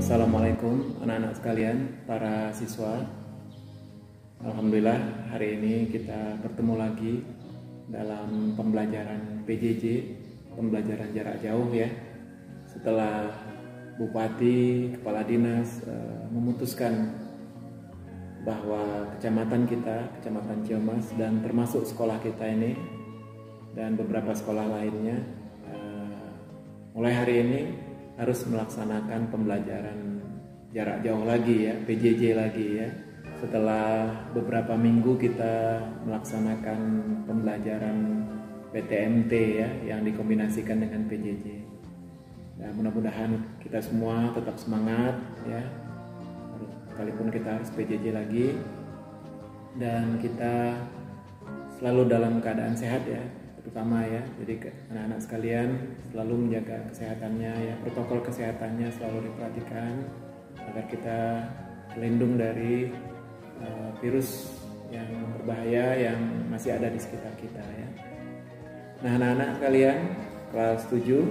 Assalamualaikum anak-anak sekalian, para siswa. Alhamdulillah hari ini kita bertemu lagi dalam pembelajaran PJJ, pembelajaran jarak jauh ya. Setelah Bupati, Kepala Dinas memutuskan bahwa kecamatan kita, Kecamatan Ciamas dan termasuk sekolah kita ini dan beberapa sekolah lainnya mulai hari ini harus melaksanakan pembelajaran jarak jauh lagi ya, PJJ lagi ya. Setelah beberapa minggu kita melaksanakan pembelajaran PTMT ya, yang dikombinasikan dengan PJJ. Nah, mudah-mudahan kita semua tetap semangat ya, sekalipun kita harus PJJ lagi, dan kita selalu dalam keadaan sehat ya, terutama ya. Jadi anak-anak sekalian selalu menjaga kesehatannya ya, protokol kesehatannya selalu diperhatikan agar kita terlindung dari virus yang berbahaya yang masih ada di sekitar kita ya. Nah, anak-anak sekalian kelas 7,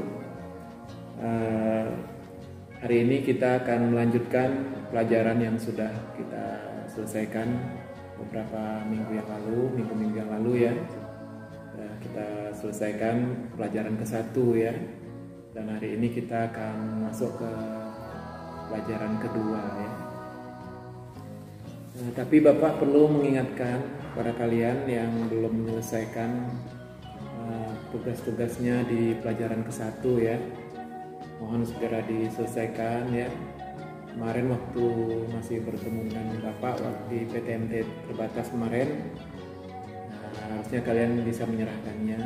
hari ini kita akan melanjutkan pelajaran yang sudah kita selesaikan beberapa minggu yang lalu ya. Kita selesaikan pelajaran ke-1 ya, dan hari ini kita akan masuk ke pelajaran kedua ya. Nah, tapi Bapak perlu mengingatkan kepada kalian yang belum menyelesaikan tugas-tugasnya di pelajaran ke-1 ya, mohon segera diselesaikan ya. Kemarin waktu masih bertemu dengan Bapak di PTMT terbatas kemarin, harusnya kalian bisa menyerahkannya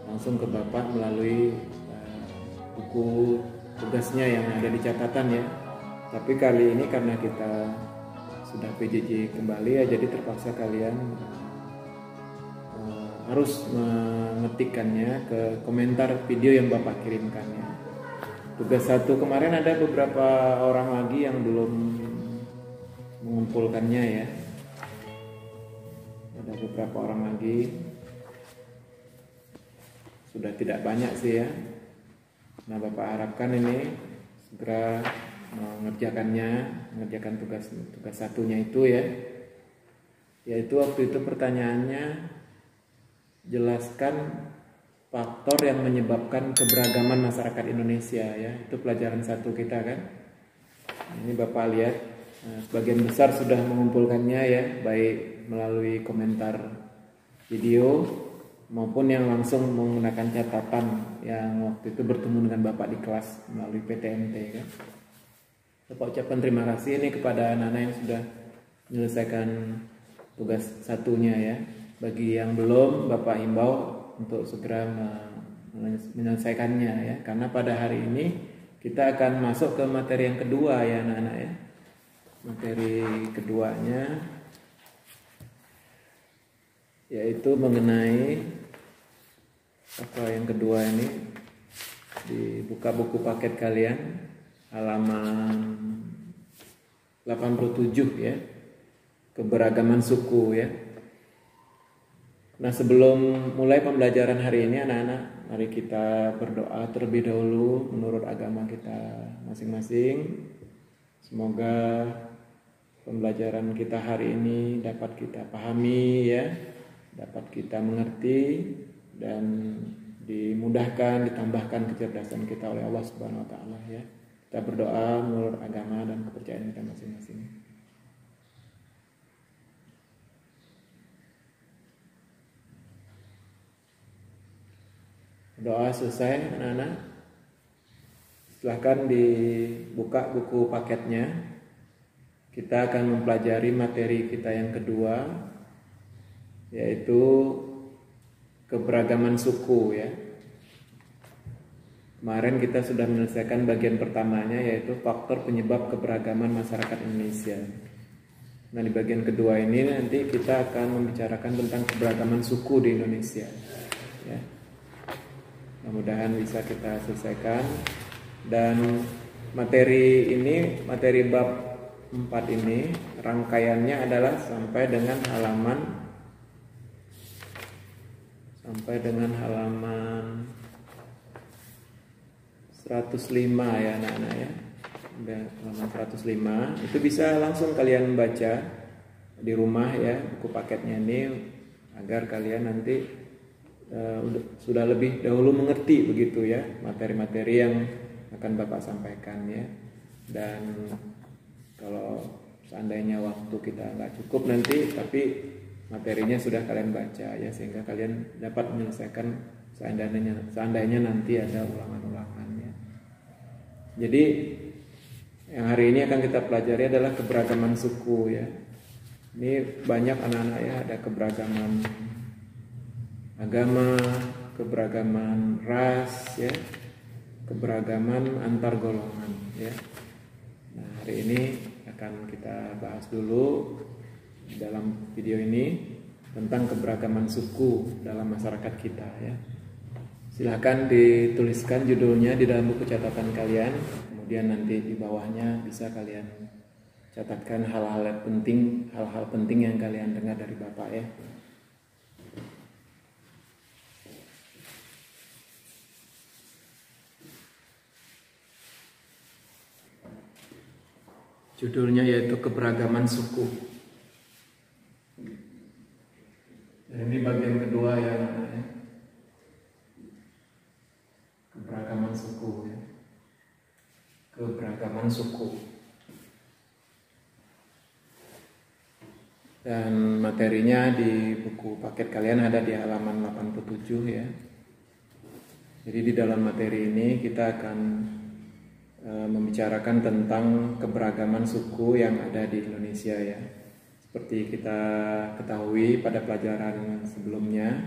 langsung ke Bapak melalui buku tugasnya yang ada di catatan ya. Tapi kali ini karena kita sudah PJJ kembali ya, jadi terpaksa kalian harus mengetikkannya ke komentar video yang Bapak kirimkan ya. Tugas 1 kemarin ada beberapa orang lagi yang belum mengumpulkannya ya. Ada beberapa orang lagi, sudah tidak banyak sih ya. Nah, Bapak harapkan ini segera mengerjakan tugas satunya itu ya. Yaitu waktu itu pertanyaannya, jelaskan faktor yang menyebabkan keberagaman masyarakat Indonesia ya. Itu pelajaran 1 kita kan. Ini Bapak lihat, sebagian besar sudah mengumpulkannya ya, baik melalui komentar video maupun yang langsung menggunakan catatan yang waktu itu bertemu dengan Bapak di kelas melalui PTMT kan. Bapak ucapkan terima kasih ini kepada anak-anak yang sudah menyelesaikan tugas 1-nya ya. Bagi yang belum, Bapak himbau untuk segera menyelesaikannya ya, karena pada hari ini kita akan masuk ke materi yang kedua ya anak-anak ya. Materi keduanya yaitu mengenai apa yang kedua ini, dibuka buku paket kalian halaman 87 ya, keberagaman suku ya. Nah, sebelum mulai pembelajaran hari ini anak-anak, mari kita berdoa terlebih dahulu menurut agama kita masing-masing. Semoga pembelajaran kita hari ini dapat kita pahami ya, dapat kita mengerti dan dimudahkan, ditambahkan kecerdasan kita oleh Allah Subhanahu wa taala ya. Kita berdoa menurut agama dan kepercayaan kita masing-masing. Doa selesai anak-anak. Silahkan dibuka buku paketnya. Kita akan mempelajari materi kita yang kedua, yaitu keberagaman suku ya. Kemarin kita sudah menyelesaikan bagian pertamanya, yaitu faktor penyebab keberagaman masyarakat Indonesia. Nah, di bagian kedua ini nanti kita akan membicarakan tentang keberagaman suku di Indonesia ya. Mudah-mudahan bisa kita selesaikan. Dan materi ini, materi bab 4 ini rangkaiannya adalah sampai dengan halaman 105 ya anak-anak ya. halaman 105. Itu bisa langsung kalian baca di rumah ya, buku paketnya ini, agar kalian nanti sudah lebih dahulu mengerti begitu ya materi-materi yang akan Bapak sampaikan ya. Dan kalau seandainya waktu kita nggak cukup nanti, tapi materinya sudah kalian baca ya, sehingga kalian dapat menyelesaikan seandainya nanti ada ulangan-ulangan ya. Jadi yang hari ini akan kita pelajari adalah keberagaman suku ya. Ini banyak anak-anak ya, ada keberagaman agama, keberagaman ras ya, keberagaman antar golongan ya. Nah, hari ini akan kita bahas dulu dalam video ini tentang keberagaman suku dalam masyarakat kita ya. Silahkan dituliskan judulnya di dalam buku catatan kalian, kemudian nanti di bawahnya bisa kalian catatkan hal-hal penting yang kalian dengar dari Bapak ya. Judulnya yaitu keberagaman suku. Dan ini bagian kedua ya, keberagaman suku ya. Keberagaman suku. Dan materinya di buku paket kalian ada di halaman 87 ya. Jadi di dalam materi ini kita akan membicarakan tentang keberagaman suku yang ada di Indonesia ya. Seperti kita ketahui pada pelajaran sebelumnya,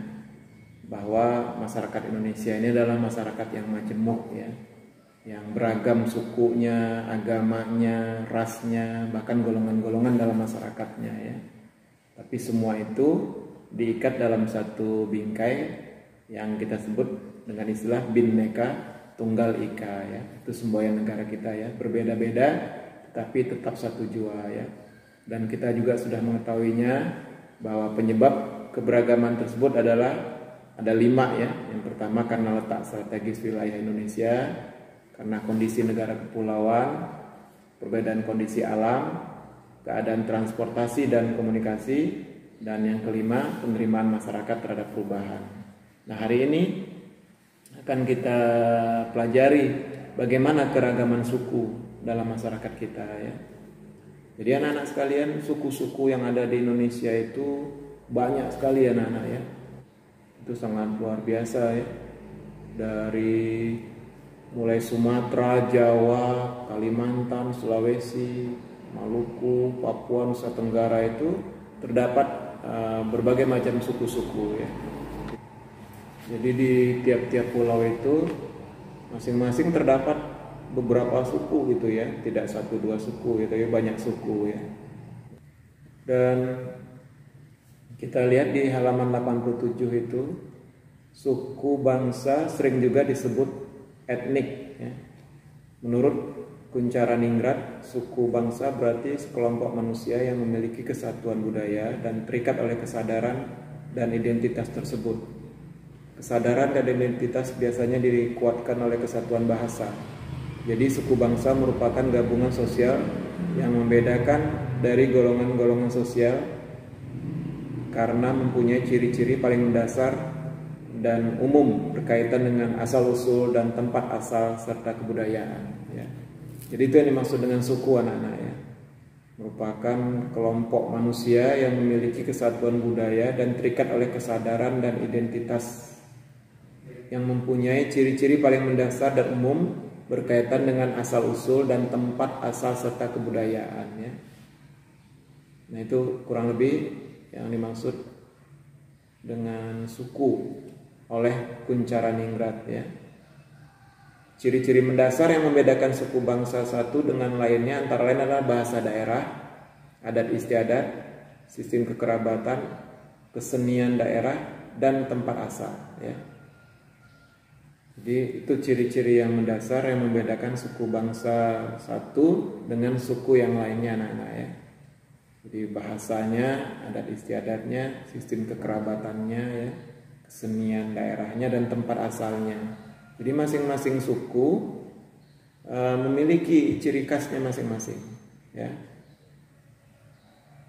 bahwa masyarakat Indonesia ini adalah masyarakat yang majemuk ya, yang beragam sukunya, agamanya, rasnya, bahkan golongan-golongan dalam masyarakatnya ya. Tapi semua itu diikat dalam satu bingkai yang kita sebut dengan istilah Bhinneka Tunggal Ika ya. Itu semboyan negara kita ya, berbeda-beda tetapi tetap satu jua ya. Dan kita juga sudah mengetahuinya bahwa penyebab keberagaman tersebut adalah ada 5 ya. Yang pertama karena letak strategis wilayah Indonesia, karena kondisi negara kepulauan, perbedaan kondisi alam, keadaan transportasi dan komunikasi, dan yang kelima penerimaan masyarakat terhadap perubahan. Nah, hari ini akan kita pelajari bagaimana keragaman suku dalam masyarakat kita ya. Jadi anak-anak sekalian, suku-suku yang ada di Indonesia itu banyak sekali anak-anak ya. Itu sangat luar biasa ya. Dari mulai Sumatera, Jawa, Kalimantan, Sulawesi, Maluku, Papua, Nusa Tenggara itu terdapat berbagai macam suku-suku ya. Jadi di tiap-tiap pulau itu masing-masing terdapat beberapa suku gitu ya, tidak 1-2 suku gitu ya, banyak suku ya. Dan kita lihat di halaman 87 itu, suku bangsa sering juga disebut etnik ya. Menurut Kuncharaningrat, suku bangsa berarti sekelompok manusia yang memiliki kesatuan budaya dan terikat oleh kesadaran dan identitas tersebut. Kesadaran dan identitas biasanya dikuatkan oleh kesatuan bahasa. Jadi suku bangsa merupakan gabungan sosial yang membedakan dari golongan-golongan sosial karena mempunyai ciri-ciri paling mendasar dan umum berkaitan dengan asal-usul dan tempat asal serta kebudayaan ya. Jadi itu yang dimaksud dengan suku anak-anak ya. Merupakan kelompok manusia yang memiliki kesatuan budaya dan terikat oleh kesadaran dan identitas yang mempunyai ciri-ciri paling mendasar dan umum berkaitan dengan asal-usul dan tempat asal serta kebudayaan ya. Nah, itu kurang lebih yang dimaksud dengan suku oleh Kuncharaningrat ya. Ciri-ciri mendasar yang membedakan suku bangsa satu dengan lainnya antara lain adalah bahasa daerah, adat istiadat, sistem kekerabatan, kesenian daerah, dan tempat asal ya. Jadi itu ciri-ciri yang mendasar yang membedakan suku bangsa satu dengan suku yang lainnya anak-anak ya. Jadi bahasanya, adat istiadatnya, sistem kekerabatannya ya, kesenian daerahnya, dan tempat asalnya. Jadi masing-masing suku memiliki ciri khasnya masing-masing, ya.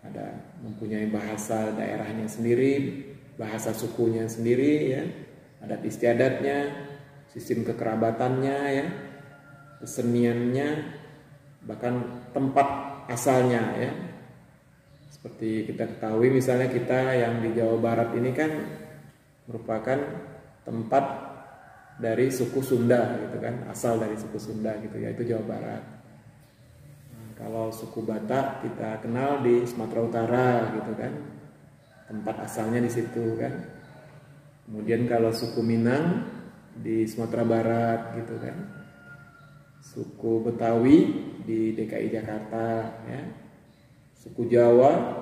Ada mempunyai bahasa daerahnya sendiri, bahasa sukunya sendiri, ya. Adat istiadatnya, sistem kekerabatannya, ya, keseniannya, bahkan tempat asalnya, ya. Seperti kita ketahui, misalnya kita yang di Jawa Barat ini kan merupakan tempat dari suku Sunda, gitu kan, asal dari suku Sunda, gitu, yaitu Jawa Barat. Kalau suku Batak kita kenal di Sumatera Utara, gitu kan, tempat asalnya di situ kan. Kemudian kalau suku Minang di Sumatera Barat, gitu kan. Suku Betawi di DKI Jakarta, ya. Suku Jawa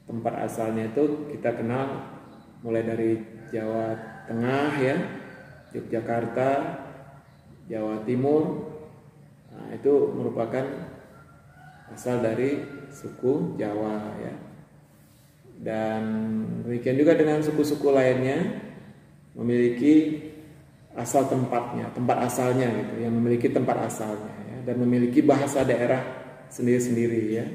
tempat asalnya itu kita kenal mulai dari Jawa Tengah, ya, Yogyakarta, Jawa Timur. Nah, itu merupakan asal dari suku Jawa, ya. Dan demikian juga dengan suku-suku lainnya memiliki asal tempatnya, tempat asalnya, gitu, yang memiliki tempat asalnya, ya, dan memiliki bahasa daerah sendiri-sendiri, ya.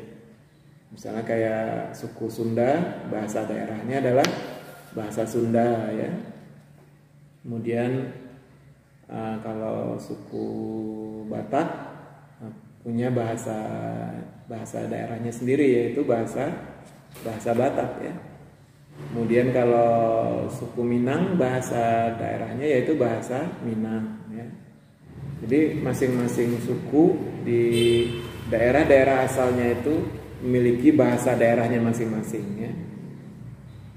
Misalnya kayak suku Sunda, bahasa daerahnya adalah bahasa Sunda, ya. Kemudian kalau suku Batak punya bahasa daerahnya sendiri, yaitu bahasa Batak, ya. Kemudian kalau suku Minang, bahasa daerahnya yaitu bahasa Minang, ya. Jadi masing-masing suku di daerah-daerah asalnya itu memiliki bahasa daerahnya masing-masing, ya,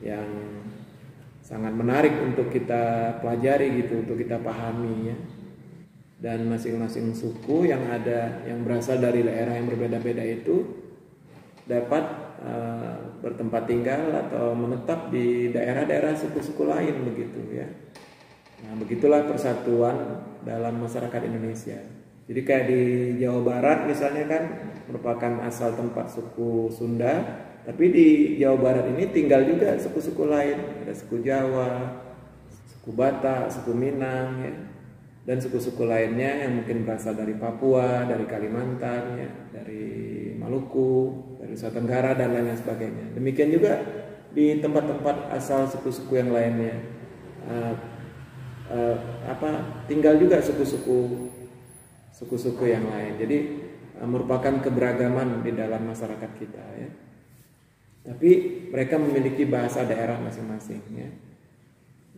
yang sangat menarik untuk kita pelajari, gitu, untuk kita pahami, ya. Dan masing-masing suku yang berasal dari daerah yang berbeda-beda itu dapat bertempat tinggal atau menetap di daerah-daerah suku-suku lain, begitu, ya. Nah, begitulah persatuan dalam masyarakat Indonesia. Jadi kayak di Jawa Barat misalnya kan merupakan asal tempat suku Sunda, tapi di Jawa Barat ini tinggal juga suku-suku lain, ada suku Jawa, suku Batak, suku Minang, ya. Dan suku-suku lainnya yang mungkin berasal dari Papua, dari Kalimantan, ya, dari Maluku, dari Nusa Tenggara dan lain sebagainya. Demikian juga di tempat-tempat asal suku-suku yang lainnya, tinggal juga suku-suku yang lain. Jadi merupakan keberagaman di dalam masyarakat kita, ya. Tapi mereka memiliki bahasa daerah masing-masing, ya.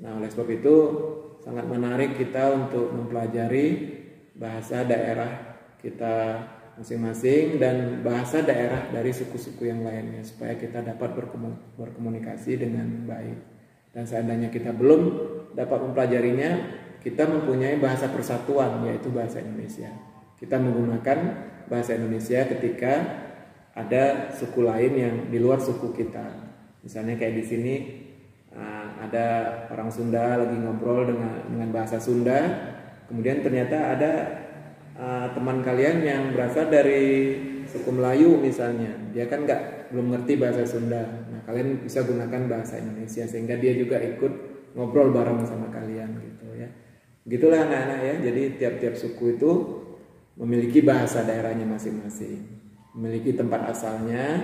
Nah, oleh sebab itu sangat menarik kita untuk mempelajari bahasa daerah kita masing-masing dan bahasa daerah dari suku-suku yang lainnya supaya kita dapat berkomunikasi dengan baik. Dan seandainya kita belum dapat mempelajarinya, kita mempunyai bahasa persatuan, yaitu bahasa Indonesia. Kita menggunakan bahasa Indonesia ketika ada suku lain yang di luar suku kita. Misalnya kayak di sini ada orang Sunda lagi ngobrol dengan bahasa Sunda, kemudian ternyata ada teman kalian yang berasal dari suku Melayu misalnya, dia kan belum ngerti bahasa Sunda. Nah, kalian bisa gunakan bahasa Indonesia sehingga dia juga ikut ngobrol bareng sama kalian, gitu, ya. Begitulah anak-anak, ya. Jadi tiap-tiap suku itu memiliki bahasa daerahnya masing-masing, memiliki tempat asalnya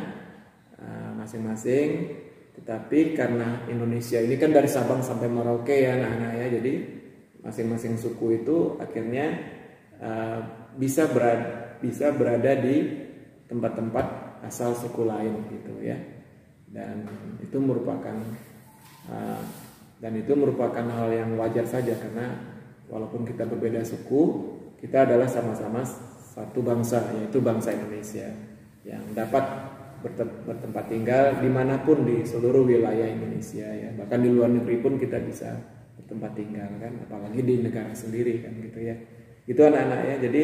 masing-masing. Tetapi karena Indonesia ini kan dari Sabang sampai Merauke, ya anak-anak, ya. Jadi masing-masing suku itu akhirnya bisa berada di tempat-tempat asal suku lain, gitu, ya. Dan itu merupakan hal yang wajar saja, karena walaupun kita berbeda suku, kita adalah sama-sama satu bangsa, yaitu bangsa Indonesia yang dapat bertempat tinggal dimanapun di seluruh wilayah Indonesia, ya. Bahkan di luar negeri pun kita bisa bertempat tinggal, kan, apalagi di negara sendiri, kan, gitu, ya. Itu anak-anak, ya. Jadi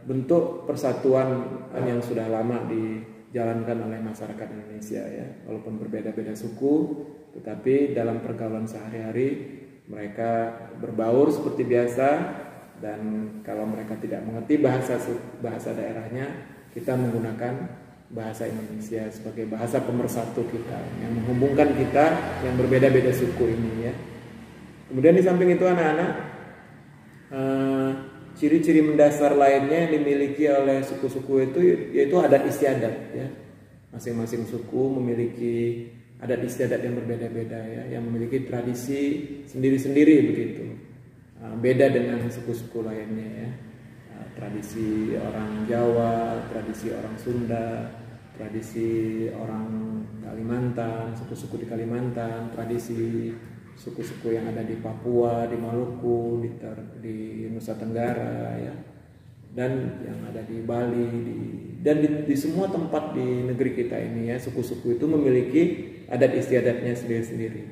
bentuk persatuan yang sudah lama dijalankan oleh masyarakat Indonesia, ya. Walaupun berbeda-beda suku, tetapi dalam pergaulan sehari-hari mereka berbaur seperti biasa. Dan kalau mereka tidak mengerti bahasa daerahnya, kita menggunakan bahasa Indonesia sebagai bahasa pemersatu kita, yang menghubungkan kita yang berbeda-beda suku ini, ya. Kemudian di samping itu anak-anak, ciri-ciri mendasar lainnya yang dimiliki oleh suku-suku itu yaitu adat istiadat ya. Masing-masing suku memiliki adat istiadat yang berbeda-beda ya, yang memiliki tradisi sendiri-sendiri begitu. Beda dengan suku-suku lainnya ya. Tradisi orang Jawa, tradisi orang Sunda, tradisi orang Kalimantan, suku-suku di Kalimantan, tradisi suku-suku yang ada di Papua, di Maluku, di Nusa Tenggara ya, dan yang ada di Bali, dan di semua tempat di negeri kita ini ya, suku-suku itu memiliki adat istiadatnya sendiri-sendiri.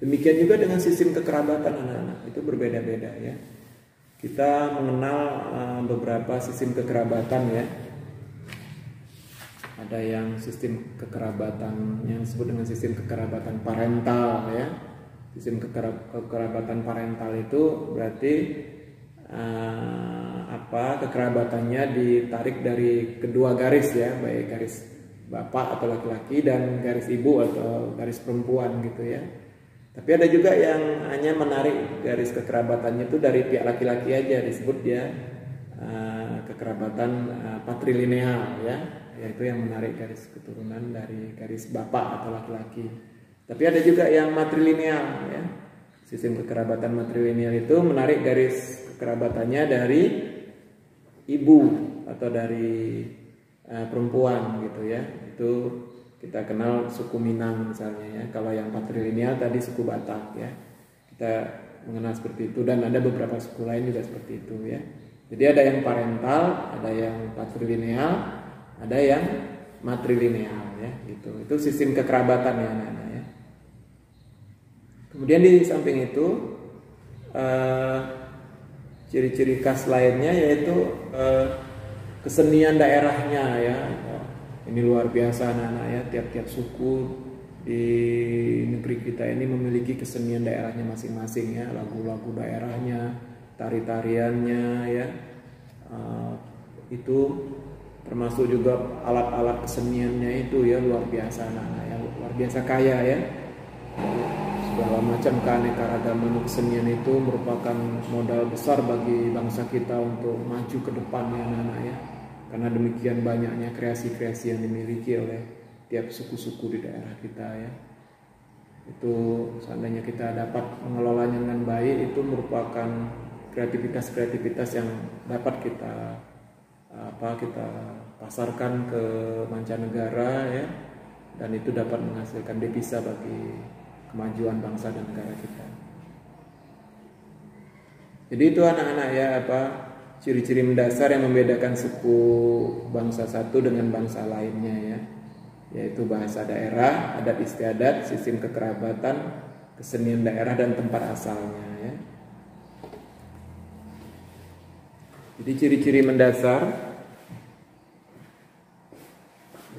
Demikian juga dengan sistem kekerabatan anak-anak, itu berbeda-beda ya. Kita mengenal beberapa sistem kekerabatan ya. Ada yang sistem kekerabatan yang disebut dengan sistem kekerabatan parental ya. Sistem kekerabatan parental itu berarti kekerabatannya ditarik dari kedua garis ya, baik garis bapak atau laki-laki dan garis ibu atau garis perempuan gitu ya. Tapi ada juga yang hanya menarik garis kekerabatannya itu dari pihak laki-laki aja, disebut dia kekerabatan patrilineal ya, yaitu yang menarik garis keturunan dari garis bapak atau laki-laki. Tapi ada juga yang matrilineal ya. Sistem kekerabatan matrilineal itu menarik garis kekerabatannya dari ibu atau dari perempuan gitu ya. Itu kita kenal suku Minang misalnya ya. Kalau yang patrilineal tadi suku Batak ya. Kita mengenal seperti itu, dan ada beberapa suku lain juga seperti itu ya. Jadi ada yang parental, ada yang patrilineal, ada yang matrilineal ya gitu. Itu sistem kekerabatan ya anak-anak ya. Kemudian di samping itu ciri-ciri khas lainnya yaitu kesenian daerahnya ya. Ini luar biasa anak-anak ya, tiap-tiap suku di negeri kita ini memiliki kesenian daerahnya masing-masing ya, lagu-lagu daerahnya, tari-tariannya ya. Itu termasuk juga alat-alat keseniannya itu ya, luar biasa anak-anak ya, luar biasa kaya ya. Segala macam keanekaragaman kesenian itu merupakan modal besar bagi bangsa kita untuk maju ke depan ya anak-anak ya. Karena demikian banyaknya kreasi-kreasi yang dimiliki oleh tiap suku-suku di daerah kita ya. Itu seandainya kita dapat mengelolanya dengan baik, itu merupakan kreativitas-kreativitas yang dapat kita pasarkan ke mancanegara ya, dan itu dapat menghasilkan devisa bagi kemajuan bangsa dan negara kita. Jadi itu anak-anak ya, ciri-ciri mendasar yang membedakan suku bangsa satu dengan bangsa lainnya ya, yaitu bahasa daerah, adat istiadat, sistem kekerabatan, kesenian daerah, dan tempat asalnya ya. Jadi ciri-ciri mendasar.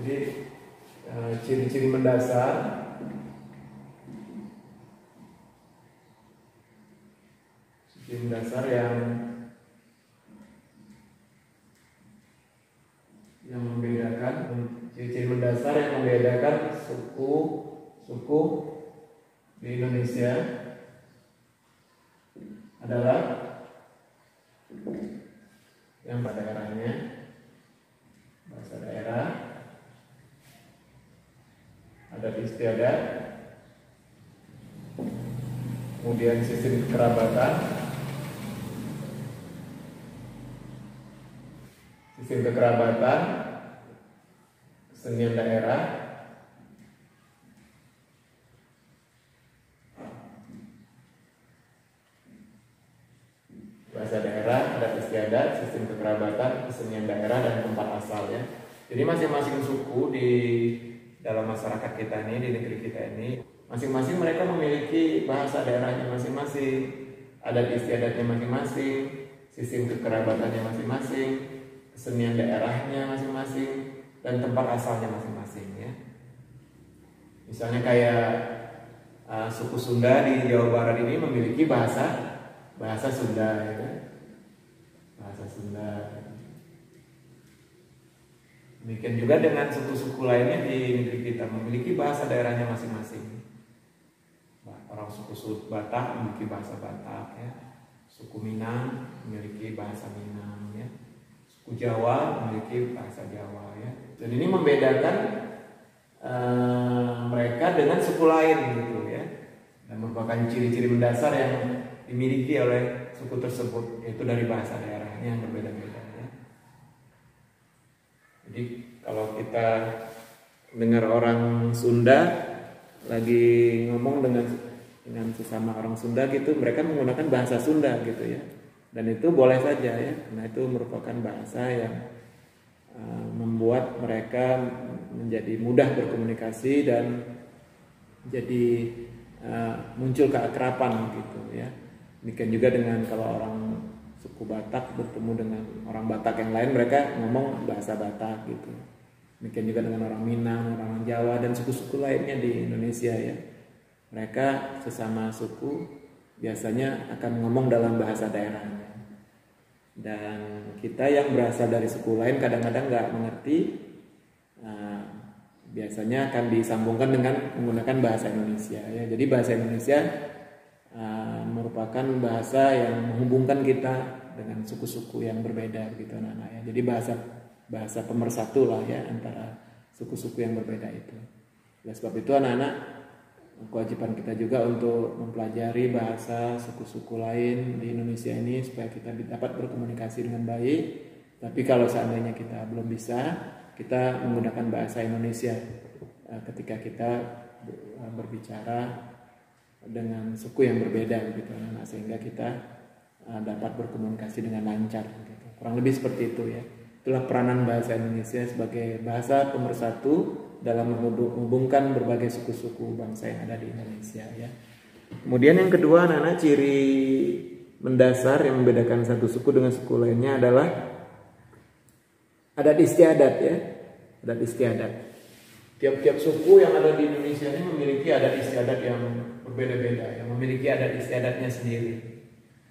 Jadi ciri-ciri mendasar yang membedakan, ciri-ciri mendasar yang membedakan suku di Indonesia adalah yang pada daerahnya, bahasa daerah, adat istiadat, kemudian sistem kekerabatan, kesenian daerah, bahasa daerah, adat istiadat, sistem kekerabatan, kesenian daerah, dan tempat asal ya. Jadi masing-masing suku di dalam masyarakat kita ini, di negeri kita ini, masing-masing mereka memiliki bahasa daerahnya masing-masing, adat istiadatnya masing-masing, sistem kekerabatannya masing-masing, kesenian daerahnya masing-masing, dan tempat asalnya masing-masing ya. Misalnya kayak suku Sunda di Jawa Barat ini memiliki bahasa Sunda ya kan? Bahasa Sunda. Demikian juga dengan suku-suku lainnya di negeri kita memiliki bahasa daerahnya masing-masing. Orang suku Batak memiliki bahasa Batak ya. suku Minang memiliki bahasa Minang ya. Suku Jawa memiliki bahasa Jawa ya. Dan ini membedakan mereka dengan suku lain gitu ya. Dan merupakan ciri-ciri mendasar yang dimiliki oleh suku tersebut, yaitu dari bahasa daerahnya yang berbeda-beda ya. Jadi kalau kita dengar orang Sunda lagi ngomong dengan sesama orang Sunda gitu, mereka menggunakan bahasa Sunda gitu ya. Dan itu boleh saja ya, karena itu merupakan bahasa yang membuat mereka menjadi mudah berkomunikasi dan jadi muncul keakraban gitu ya. Demikian juga dengan kalau orang suku Batak bertemu dengan orang Batak yang lain, mereka ngomong bahasa Batak gitu. Demikian juga dengan orang Minang, orang Jawa dan suku-suku lainnya di Indonesia ya. Mereka sesama suku biasanya akan ngomong dalam bahasa daerahnya. Dan kita yang berasal dari suku lain kadang-kadang nggak mengerti, biasanya akan disambungkan dengan menggunakan bahasa Indonesia ya. Jadi bahasa Indonesia merupakan bahasa yang menghubungkan kita dengan suku-suku yang berbeda gitu anak-anak ya. Jadi bahasa pemersatu lah ya antara suku-suku yang berbeda itu. Oleh sebab itu anak-anak, kewajiban kita juga untuk mempelajari bahasa suku-suku lain di Indonesia ini supaya kita dapat berkomunikasi dengan baik. Tapi kalau seandainya kita belum bisa, kita menggunakan bahasa Indonesia ketika kita berbicara dengan suku yang berbeda gitu anak-anak, sehingga kita dapat berkomunikasi dengan lancar gitu. Kurang lebih seperti itu ya. Itulah peranan bahasa Indonesia sebagai bahasa pemersatu dalam menghubungkan berbagai suku-suku bangsa yang ada di Indonesia ya. Kemudian yang kedua anak-anak, ciri mendasar yang membedakan satu suku dengan suku lainnya adalah adat istiadat ya. Adat istiadat. Tiap-tiap suku yang ada di Indonesia ini memiliki adat istiadat yang berbeda-beda, yang memiliki adat istiadatnya sendiri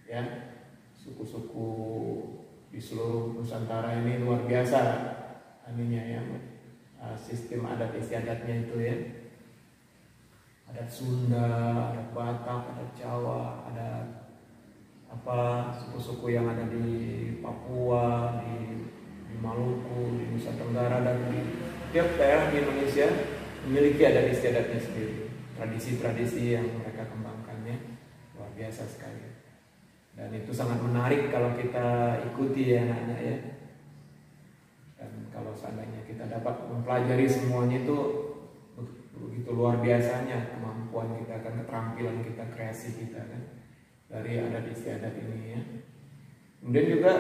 ya. Suku-suku di seluruh Nusantara ini luar biasa ininya ya, sistem adat istiadatnya itu ya. Adat Sunda, adat Batak, adat Jawa, ada suku-suku yang ada di Papua, di Maluku, di Nusa Tenggara, dan di tiap daerah di Indonesia memiliki adat istiadatnya sendiri. Tradisi-tradisi yang mereka kembangkannya luar biasa sekali. Dan itu sangat menarik kalau kita ikuti ya anak-anak ya. Dan kalau seandainya kita dapat mempelajari semuanya itu begitu luar biasanya kemampuan kita kan, keterampilan kita, kreasi kita kan dari adat istiadat ini ya. Kemudian juga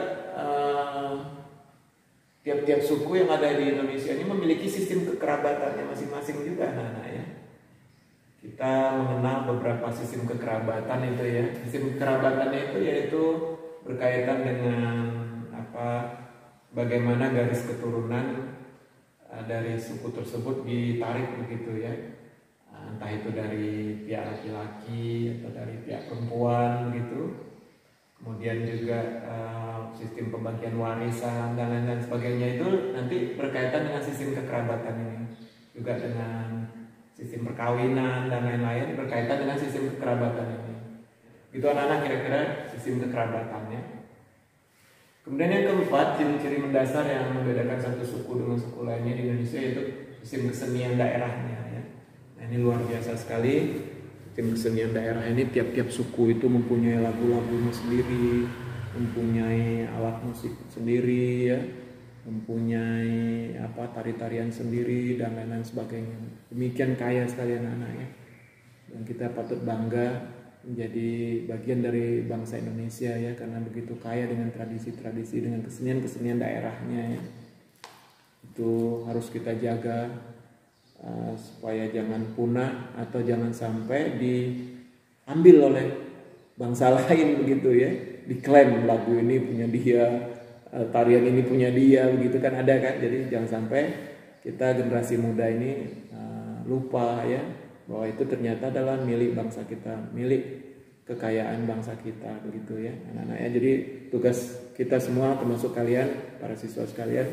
tiap-tiap suku yang ada di Indonesia ini memiliki sistem kekerabatannya masing-masing juga anak-anak ya. Kita mengenal beberapa sistem kekerabatan itu ya. Sistem kekerabatannya itu yaitu berkaitan dengan bagaimana garis keturunan dari suku tersebut ditarik begitu ya. Entah itu dari pihak laki-laki atau dari pihak perempuan gitu. Kemudian juga sistem pembagian warisan dan lain-lain sebagainya itu nanti berkaitan dengan sistem kekerabatan ini. Juga dengan sistem perkawinan dan lain-lain berkaitan dengan sistem kekerabatan ini. Itu anak-anak kira-kira sistem kekerabatannya. Kemudian yang keempat, ciri-ciri mendasar yang membedakan satu suku dengan suku lainnya di Indonesia yaitu sistem kesenian daerahnya ya. Nah, ini luar biasa sekali. Sistem kesenian daerah ini tiap-tiap suku itu mempunyai lagu-lagunya sendiri, mempunyai alat musik sendiri ya, mempunyai tari-tarian sendiri dan lain-lain sebagainya. Demikian kaya sekali anak-anak ya. Dan kita patut bangga menjadi bagian dari bangsa Indonesia ya, karena begitu kaya dengan tradisi-tradisi, dengan kesenian-kesenian daerahnya ya. Itu harus kita jaga supaya jangan punah atau jangan sampai diambil oleh bangsa lain begitu ya, diklaim lagu ini punya dia, tarian ini punya dia begitu kan, ada kan. Jadi jangan sampai kita generasi muda ini lupa ya bahwa itu ternyata adalah milik bangsa kita, milik kekayaan bangsa kita begitu ya anak-anak ya. Jadi tugas kita semua termasuk kalian para siswa sekalian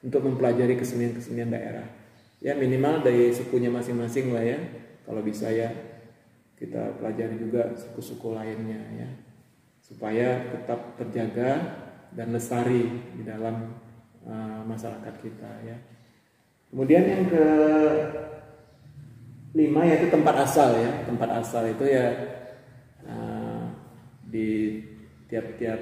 untuk mempelajari kesenian-kesenian daerah. Ya minimal dari sukunya masing-masing lah ya. Kalau bisa ya kita pelajari juga suku-suku lainnya ya. supaya tetap terjaga dan lestari di dalam masyarakat kita ya. Kemudian yang kelima yaitu tempat asal ya. Tempat asal itu ya di tiap-tiap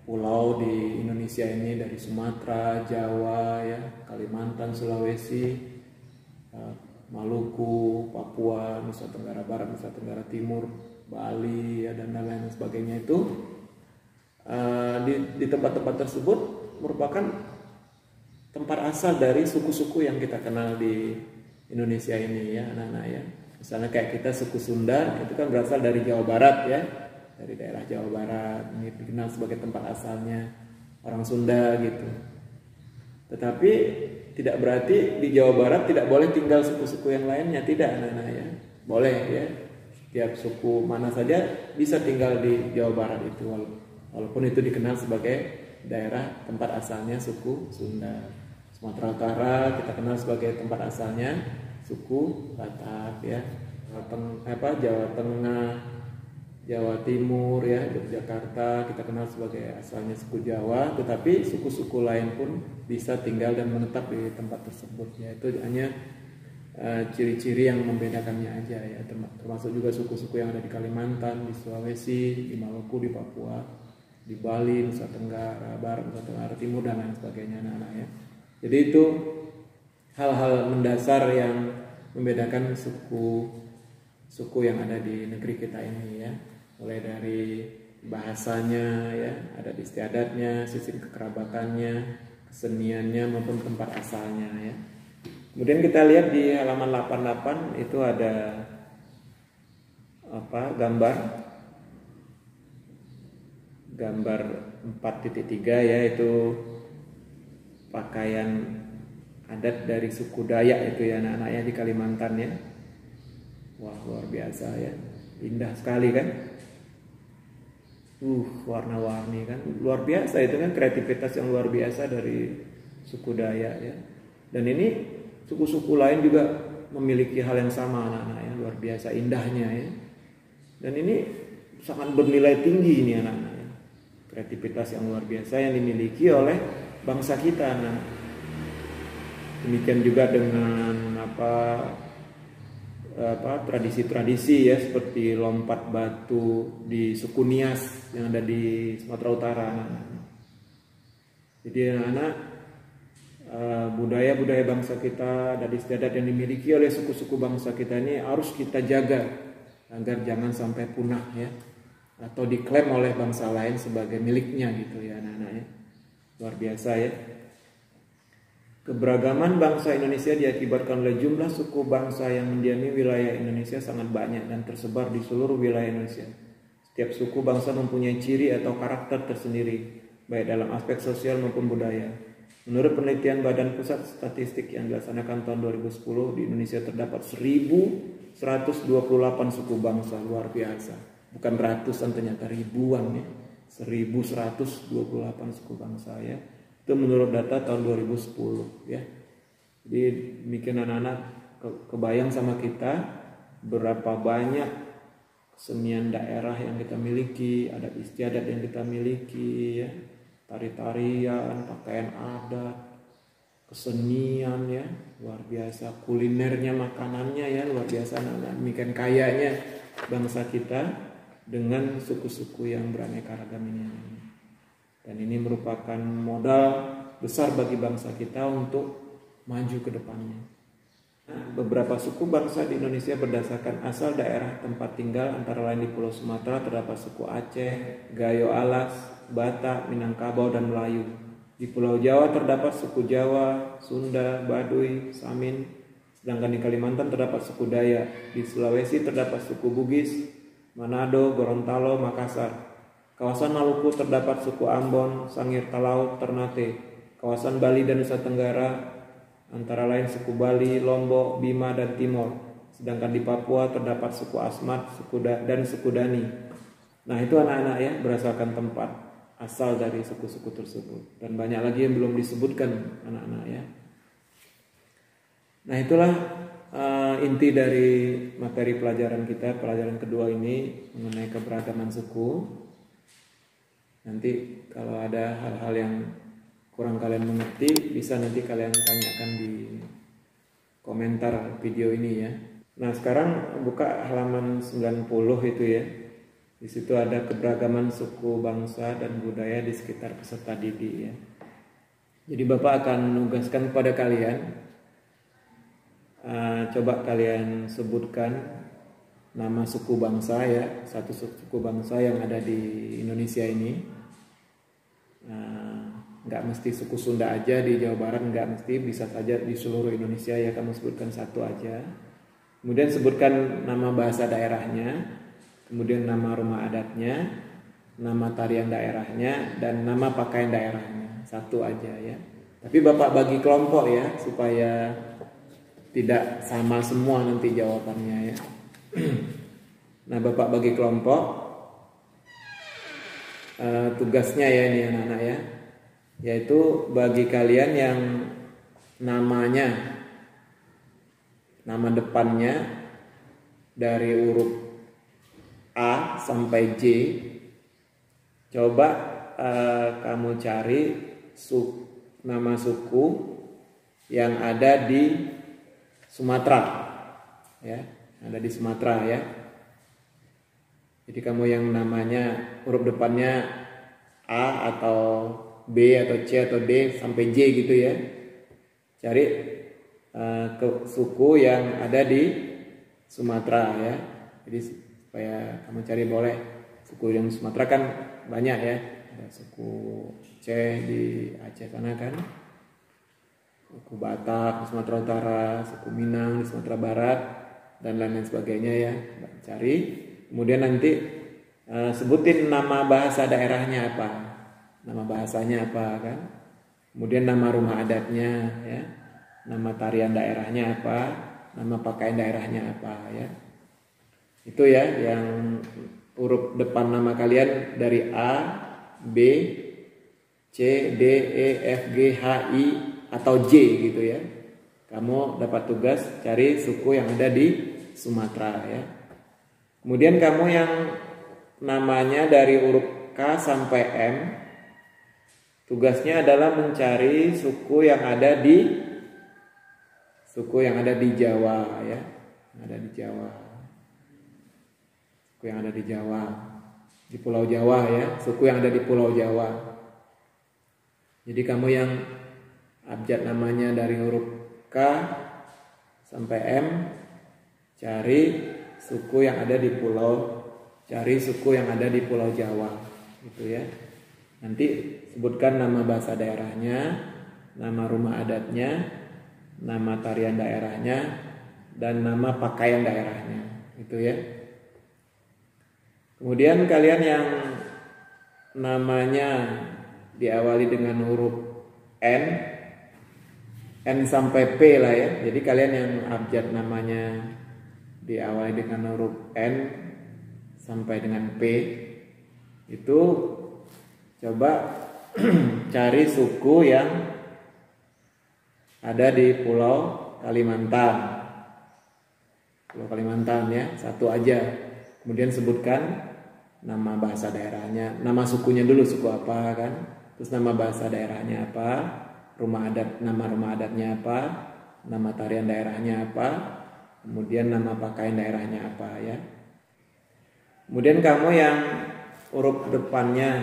pulau di Indonesia ini, dari Sumatera, Jawa ya, Kalimantan, Sulawesi, Maluku, Papua, Nusa Tenggara Barat, Nusa Tenggara Timur, Bali ya, dan lain sebagainya itu di tempat-tempat tersebut merupakan tempat asal dari suku-suku yang kita kenal di Indonesia ini ya anak-anak ya. Misalnya kayak kita suku Sunda itu kan berasal dari Jawa Barat ya, dari daerah Jawa Barat, ini dikenal sebagai tempat asalnya orang Sunda gitu. Tetapi tidak berarti di Jawa Barat tidak boleh tinggal suku-suku yang lainnya, tidak anak-anak ya. Boleh ya, setiap suku mana saja bisa tinggal di Jawa Barat itu, walaupun itu dikenal sebagai daerah tempat asalnya suku Sunda. Sumatera Utara kita kenal sebagai tempat asalnya suku Batak ya. Jawa Tengah, Jawa Timur ya, Yogyakarta kita kenal sebagai asalnya suku Jawa, tetapi suku-suku lain pun bisa tinggal dan menetap di tempat tersebut ya. Itu hanya ciri-ciri yang membedakannya aja ya, termasuk juga suku-suku yang ada di Kalimantan, di Sulawesi, di Maluku, di Papua, di Bali, Nusa Tenggara Barat, Nusa Tenggara Timur dan lain sebagainya anak-anak ya. Jadi itu hal-hal mendasar yang membedakan suku yang ada di negeri kita ini ya. Mulai dari bahasanya ya, adat istiadatnya, sistem kekerabatannya, keseniannya maupun tempat asalnya ya. Kemudian kita lihat di halaman 88 itu ada gambar 4.3 ya, itu pakaian adat dari suku Dayak itu ya anak-anak ya, di Kalimantan ya. Wah, luar biasa ya, indah sekali kan. Warna-warni kan, luar biasa itu kan, kreativitas yang luar biasa dari suku Dayak ya. Dan ini suku-suku lain juga memiliki hal yang sama anak-anak ya, luar biasa indahnya ya. Dan ini sangat bernilai tinggi ini anak-anak ya. Kreativitas yang luar biasa yang dimiliki oleh bangsa kita anak. Demikian juga dengan tradisi-tradisi ya, seperti lompat batu di suku Nias yang ada di Sumatera Utara anak-anak. Jadi anak-anak, budaya-budaya bangsa kita dan istiadat yang dimiliki oleh suku-suku bangsa kita ini harus kita jaga agar jangan sampai punah ya, atau diklaim oleh bangsa lain sebagai miliknya gitu ya anak-anak ya. Luar biasa ya. Keberagaman bangsa Indonesia diakibatkan oleh jumlah suku bangsa yang mendiami wilayah Indonesia sangat banyak dan tersebar di seluruh wilayah Indonesia. Setiap suku bangsa mempunyai ciri atau karakter tersendiri, baik dalam aspek sosial maupun budaya. Menurut penelitian Badan Pusat Statistik yang dilaksanakan tahun 2010, di Indonesia terdapat 1.128 suku bangsa, luar biasa. Bukan ratusan, ternyata ribuan ya. 1.128 suku bangsa ya. Itu menurut data tahun 2010 ya. Jadi demikian anak-anak, kebayang sama kita berapa banyak kesenian daerah yang kita miliki, adat istiadat yang kita miliki ya, tari-tarian, pakaian adat, kesenian ya, luar biasa, kulinernya, makanannya ya, luar biasa anak-anak. Demikian kayanya bangsa kita dengan suku-suku yang beraneka ragam ini. Dan ini merupakan modal besar bagi bangsa kita untuk maju ke depannya. Beberapa suku bangsa di Indonesia berdasarkan asal daerah tempat tinggal, antara lain di Pulau Sumatera terdapat suku Aceh, Gayo Alas, Batak, Minangkabau, dan Melayu. Di Pulau Jawa terdapat suku Jawa, Sunda, Baduy, Samin. Sedangkan di Kalimantan terdapat suku Dayak. Di Sulawesi terdapat suku Bugis, Manado, Gorontalo, Makassar. Kawasan Maluku terdapat suku Ambon, Sangir Talaut, Ternate. Kawasan Bali dan Nusa Tenggara antara lain suku Bali, Lombok, Bima, dan Timor. Sedangkan di Papua terdapat suku Asmat, dan suku Dani. Nah itu anak-anak ya, berdasarkan tempat asal dari suku-suku tersebut. Dan banyak lagi yang belum disebutkan anak-anak ya. Nah itulah inti dari materi pelajaran kita, pelajaran kedua ini mengenai keberagaman suku. Nanti kalau ada hal-hal yang kurang kalian mengerti, bisa nanti kalian tanyakan di komentar video ini ya. Nah, sekarang buka halaman 90 itu ya. Di situ ada keberagaman suku, bangsa, dan budaya di sekitar peserta didik ya. Jadi Bapak akan menugaskan kepada kalian, coba kalian sebutkan nama suku bangsa ya, satu suku bangsa yang ada di Indonesia ini. Nggak mesti suku Sunda aja di Jawa Barat, nggak mesti, bisa saja di seluruh Indonesia ya, kamu sebutkan satu aja. Kemudian sebutkan nama bahasa daerahnya, kemudian nama rumah adatnya, nama tarian daerahnya, dan nama pakaian daerahnya. Satu aja ya. Tapi Bapak bagi kelompok ya, supaya tidak sama semua nanti jawabannya ya. Nah, Bapak bagi kelompok. Tugasnya ya ini anak-anak ya, yaitu bagi kalian yang namanya, nama depannya dari huruf A sampai J, coba kamu cari nama suku yang ada di Sumatera ya, ada di Sumatera ya. Jadi kamu yang namanya huruf depannya A atau B atau C atau D sampai J gitu ya, cari ke suku yang ada di Sumatera ya. Jadi supaya kamu cari, boleh suku yang Sumatera kan banyak ya, ada suku C di Aceh sana kan, suku Batak di Sumatera Utara, suku Minang di Sumatera Barat, dan lain-lain sebagainya ya. Cari, kemudian nanti sebutin nama bahasa daerahnya apa, nama bahasanya apa kan, kemudian nama rumah adatnya ya, nama tarian daerahnya apa, nama pakaian daerahnya apa ya. Itu ya yang huruf depan nama kalian dari A, B, C, D, E, F, G, H, I atau J gitu ya. Kamu dapat tugas cari suku yang ada di Sumatera ya. Kemudian kamu yang namanya dari huruf K sampai M, tugasnya adalah mencari suku yang ada di Jawa ya, ada di Jawa. Suku yang ada di Jawa, di Pulau Jawa ya, suku yang ada di Pulau Jawa. Jadi kamu yang abjad namanya dari huruf K sampai M, cari suku yang ada di Pulau Jawa gitu ya. Nanti sebutkan nama bahasa daerahnya, nama rumah adatnya, nama tarian daerahnya, dan nama pakaian daerahnya gitu ya. Kemudian kalian yang namanya diawali dengan huruf N sampai P lah ya. Jadi kalian yang abjad namanya diawali dengan huruf N sampai dengan P, itu coba cari suku yang ada di Pulau Kalimantan. Pulau Kalimantan ya, satu aja. Kemudian sebutkan nama bahasa daerahnya, nama sukunya dulu, suku apa kan, terus nama bahasa daerahnya apa, nama rumah adatnya apa, nama tarian daerahnya apa, kemudian nama pakaian daerahnya apa ya. Kemudian kamu yang huruf depannya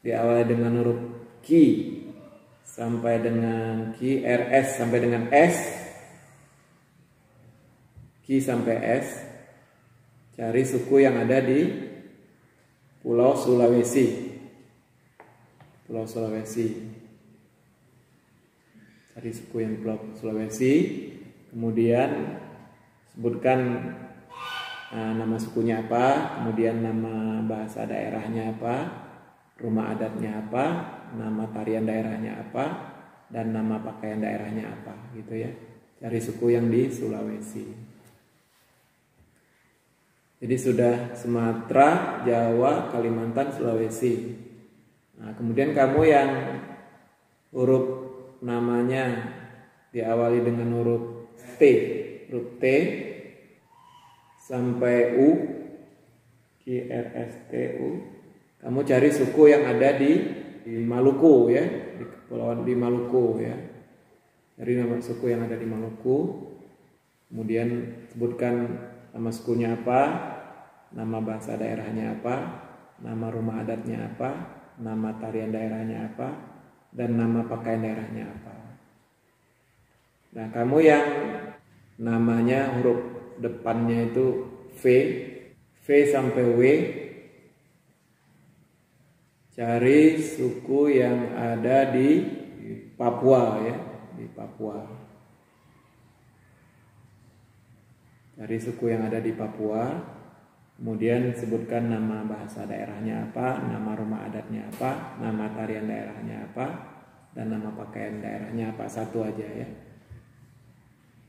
diawali dengan huruf Q sampai dengan Q, RS sampai dengan S, Q sampai S, cari suku yang ada di Pulau Sulawesi. Pulau Sulawesi. Cari suku yang di Pulau Sulawesi. Kemudian sebutkan nama sukunya apa, kemudian nama bahasa daerahnya apa, rumah adatnya apa, nama tarian daerahnya apa, dan nama pakaian daerahnya apa gitu ya. Cari suku yang di Sulawesi. Jadi sudah Sumatera, Jawa, Kalimantan, Sulawesi. Nah, kemudian kamu yang huruf namanya diawali dengan huruf T sampai U, QRSTU, kamu cari suku yang ada di Maluku ya, di kepulauan di Maluku ya. Cari nama suku yang ada di Maluku. Kemudian sebutkan nama sukunya apa, nama bahasa daerahnya apa, nama rumah adatnya apa, nama tarian daerahnya apa, dan nama pakaian daerahnya apa. Nah, kamu yang namanya huruf depannya itu V sampai W, cari suku yang ada di Papua ya, di Papua. Cari suku yang ada di Papua, kemudian sebutkan nama bahasa daerahnya apa, nama rumah adatnya apa, nama tarian daerahnya apa, dan nama pakaian daerahnya apa. Satu aja ya.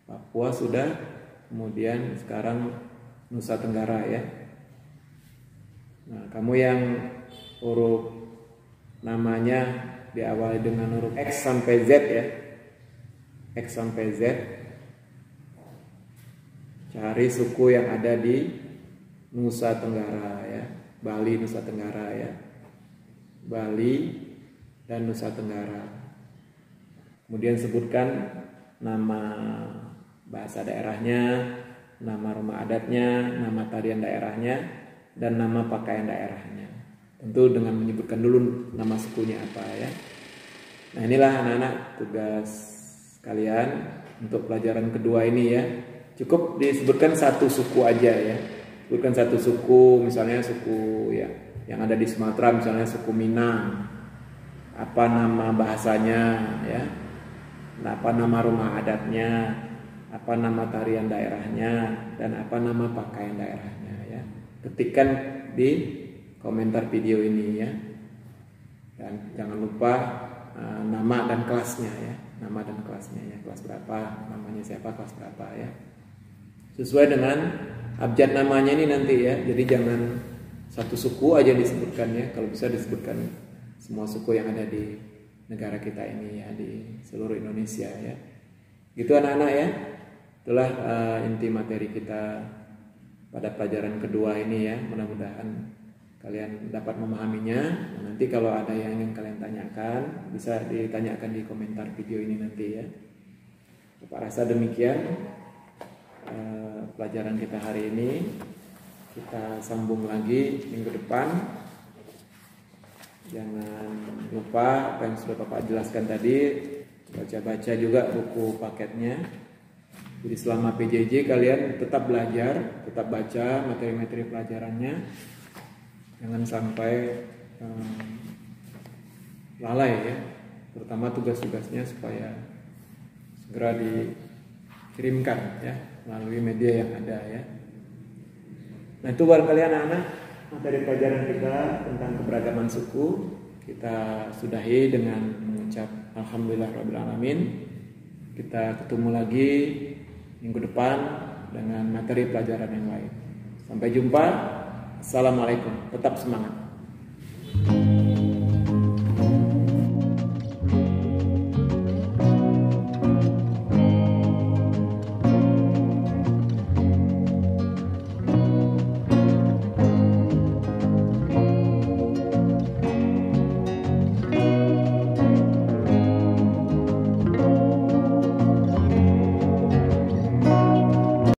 Papua sudah, kemudian sekarang Nusa Tenggara ya. Nah, kamu yang huruf namanya diawali dengan huruf X sampai Z ya, X sampai Z, cari suku yang ada di Nusa Tenggara ya, Bali, Nusa Tenggara ya, Bali dan Nusa Tenggara. Kemudian sebutkan nama bahasa daerahnya, nama rumah adatnya, nama tarian daerahnya, dan nama pakaian daerahnya. Tentu dengan menyebutkan dulu nama sukunya apa ya. Nah, inilah anak-anak tugas kalian untuk pelajaran kedua ini ya. Cukup disebutkan satu suku aja ya. Sebutkan satu suku, misalnya suku ya yang ada di Sumatera, misalnya suku Minang. Apa nama bahasanya ya? Apa nama rumah adatnya? Apa nama tarian daerahnya, dan apa nama pakaian daerahnya ya. Ketikkan di komentar video ini ya. Dan jangan lupa nama dan kelasnya ya, nama dan kelasnya ya, kelas berapa, namanya siapa, kelas berapa ya. Sesuai dengan abjad namanya ini nanti ya. Jadi jangan satu suku aja disebutkan ya, kalau bisa disebutkan semua suku yang ada di negara kita ini ya, di seluruh Indonesia ya. Gitu anak-anak ya. Itulah inti materi kita pada pelajaran kedua ini ya. Mudah-mudahan kalian dapat memahaminya. Nanti kalau ada yang ingin kalian tanyakan, bisa ditanyakan di komentar video ini nanti ya. Bapak rasa demikian pelajaran kita hari ini. Kita sambung lagi minggu depan. Jangan lupa apa yang sudah Bapak jelaskan tadi, baca-baca juga buku paketnya. Jadi selama PJJ kalian tetap belajar, tetap baca materi-materi pelajarannya. Jangan sampai lalai ya, terutama tugas-tugasnya supaya segera dikirimkan ya melalui media yang ada ya. Nah, itu barangkali anak-anak materi pelajaran kita tentang keberagaman suku. Kita sudahi dengan mengucap Alhamdulillahirabbil alamin. Kita ketemu lagi minggu depan dengan materi pelajaran yang lain. Sampai jumpa. Assalamualaikum. Tetap semangat.